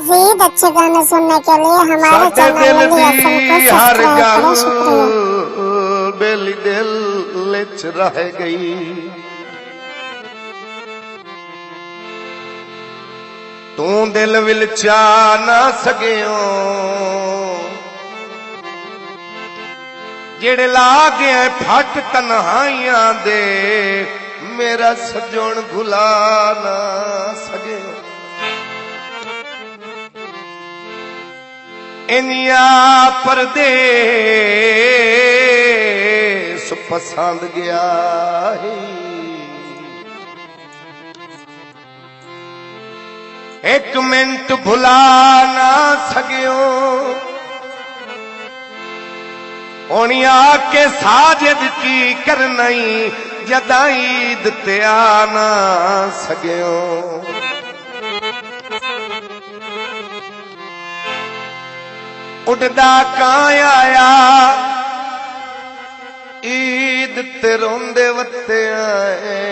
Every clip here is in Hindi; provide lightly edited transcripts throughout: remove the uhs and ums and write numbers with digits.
मज़ीद अच्छे गाने सुनने के लिए हमारे चैनल को हर सब्सक्राइब गल करें। शुक्रिया। बेली दिल विच रह गई। तू दिल विल चा ना सकियो जेड़े ला गए फट तन्हाइयां दे मेरा सजन भुला ना सकियो। इनिया परदेस पसंद गया है। एक मिनट भुला ना सकियो होनी आके साजिद की करनई जदाईद ते आना सकियो। उड़दा कां आया ईद ते रोंदे वत्ते आए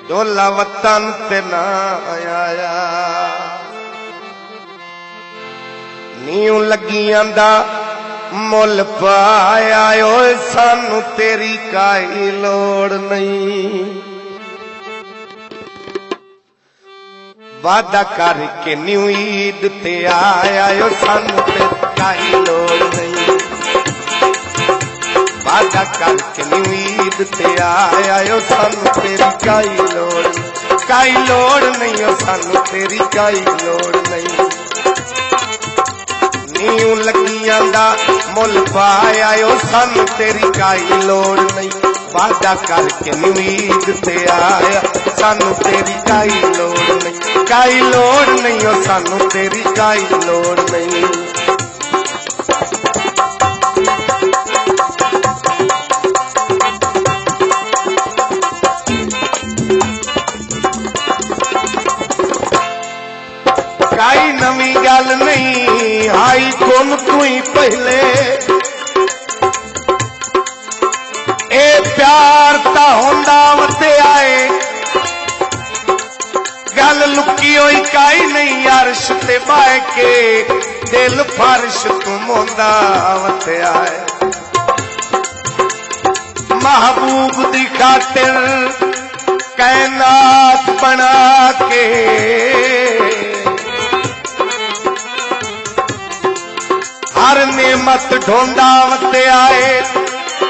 डोला वतन ते ना आया। नीऊ लगियां दा मुल पाया ओए सानू तेरी काई लोड़ नहीं। वादा करके न्यू ईद ते आया ओ सानू तेरी काई लोड़ नहीं। वादा करके न्यू ईद ते आया ओ सानू तेरी काई लोड़ नहीं ओ सानू तेरी काई लोड़ नहीं। नीऊ लगियां दा मुल पाया ओ सानू तेरी काई लोड़ नहीं। वादा करके न्यू ईद ते आया सानू तेरी काई लोड़ नहीं। काई लोड़ नहीं ओ सानू तेरी काई लोड़ नहीं। काई नवी गल नहीं आई गुम तू ही पहले ए प्यार ता होंदा वते आए गल लुकी होई काई नहीं अर्श ते बाए के दिल फर्श तू मोंदा वते आए। महबूब दी खातिर कायनात बना के हर नेमत ढोंदा वते आए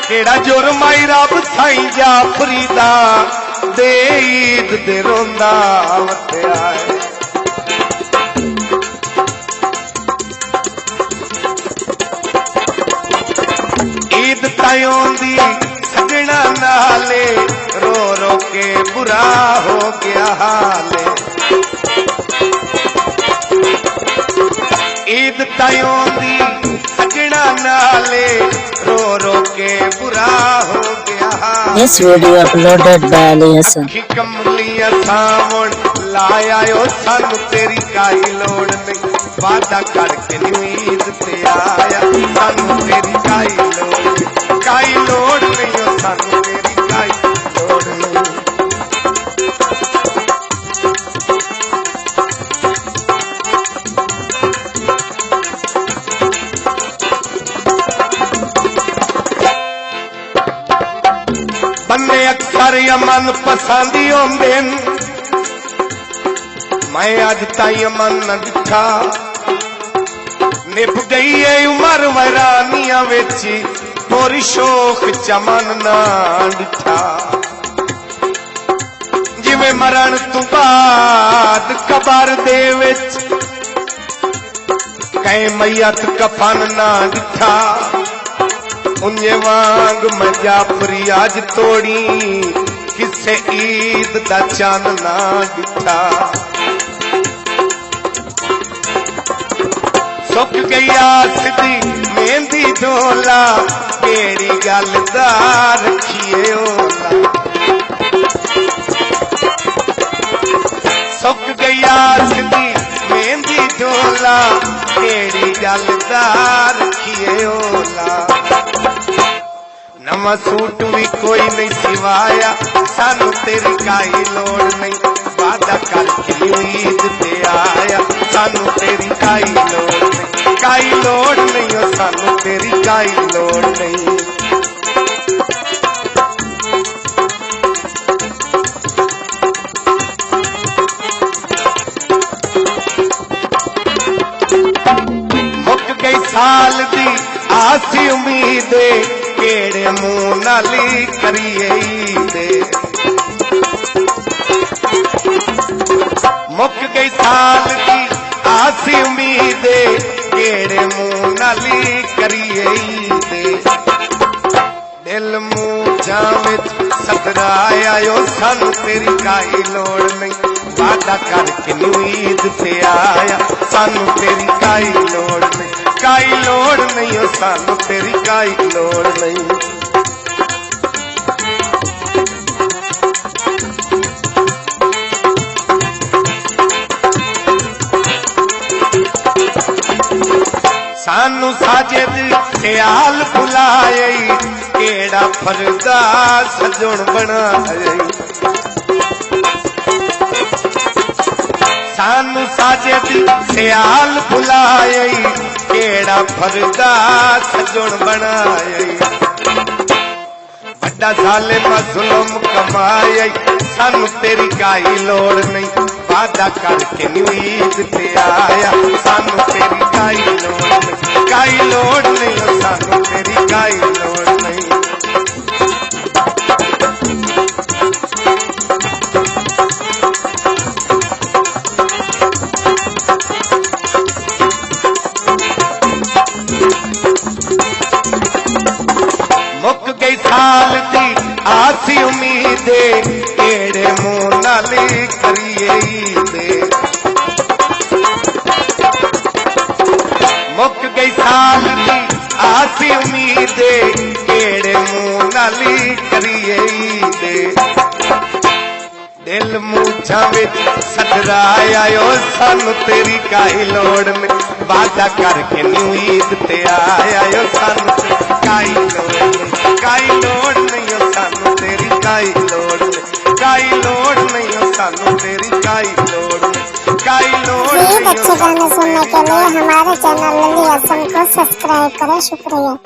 केड़ा जुर्म आई रब थाई जा फरीदा दे ईद दे रोंदा वते आए। ईद तायों दी सजना नाले रो रो के बुरा हो गया हाले। ईद तायों दी सजना नाले रो रो के बुरा हो गया। This video uploaded by Ali Hassan. कमलियां सावन लाया ओ सानू तेरी काई लोड़ नहीं। वादा करके न्यू ईद ते आया सानू तेरी काई लोड़ नहीं ओ सानू तेरी काई लोड़ नहीं। बंदे अक्सर यमन पसंदी होंदे मैं अज ताई यमन न दिखा निभ गई है उमर वैरानिया विच तोरी शोख चमन ना दिखा। जिवें मरण तू बाद कबर दे विच कई मैयत कफन ना दिखा। उन्जे वांग मैं जाफरी आज तोड़ी किसे ईद दा चन ना दिखा। सुक गई आस दी मेहंदी डोला केड़ी गल दा रखिए ओला। सुक गई आस दी मेहंदी डोला केड़ी गल दा रखिए ओला। नवा सूट भी कोई नहीं सिवाया सानू तेरी काई लोड़ नहीं। वादा करके ईद ते आया सानू तेरी काई लोड़ नहीं, काई लोड़ नहीं ओ सानू तेरी काई लोड़ नहीं। मुक गई साल दी आसी उम्मीदे केड़े मुंह नाली करिए दे, मुक गई साल दी आसी उम्मीदे केड़े मुंह नाली करिए दे। दिल मुंह जाविच सदराया सानू तेरी काई लोड़ नहीं, वादा करके ईद ते आया सानू तेरी काई लोड़ नहीं, काई लोड़ नहीं ओ सानू तेरी काई लोड़ नहीं। सानू साजिद ख्याल भुलाए केड़ा फरदा सजण बनाए, सानू साजिद ख्याल भुलाए केड़ा फरदा सजण बनाए। बड़ा जालिम जुल्म कमाए सानू तेरी काई लोड़ नहीं, वादा करके ईद ते आया सानू तेरी काई लोड़ नहीं, काई लोड़ नहीं ओ सानू तेरी काई लोड़ नहीं। मुक गई साल दी आसी उम्मीदे केड़े मुंह नाली करिए दे, मुक गई साल दी आसी उम्मीदे केड़े मुंह नाली करिए दे। दिल मूछा विच सदराया सानू तेरी काई लोड़ नहीं, वादा करके ईद ते आया सानू तेरी काई लोड़ नहीं, काई लोड़ नहीं ओ सानू तेरी काई लोड़ नहीं, काई लोड़ नहीं ओ सानू तेरी काई लोड़ नहीं, काई लोड़ नहीं। अच्छे गाने सुनने के लिए हमारे चैनल लली हसन को सब्सक्राइब करें। शुक्रिया।